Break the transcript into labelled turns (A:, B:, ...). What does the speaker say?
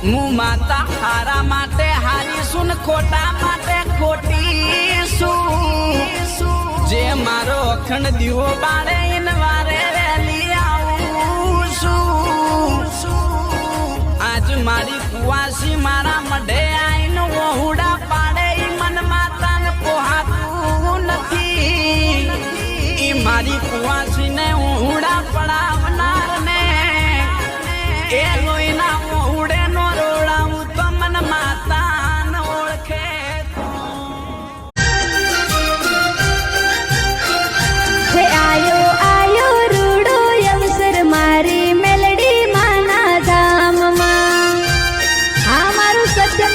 A: હું માતા હારા માટે હારી સુન ખોટા માટે ખોટી શું જે મારો અખંડ દીવો બાળે એને વારે વેલી આવું છું આજ મારી કુવાસી મારા મઢે આઈને વહુડા પાડે મન માતાને પોહાતું નથી ઈ મારી કુવાસી ને વહુડા પડાવનાર ને એ લોહીના વહુડે નો રોડાવું તો મન માતા ન ઓળખે
B: આયો આયો રૂડો અવસર મારી મેલડી માના ધામમાં આ મારું સત્ય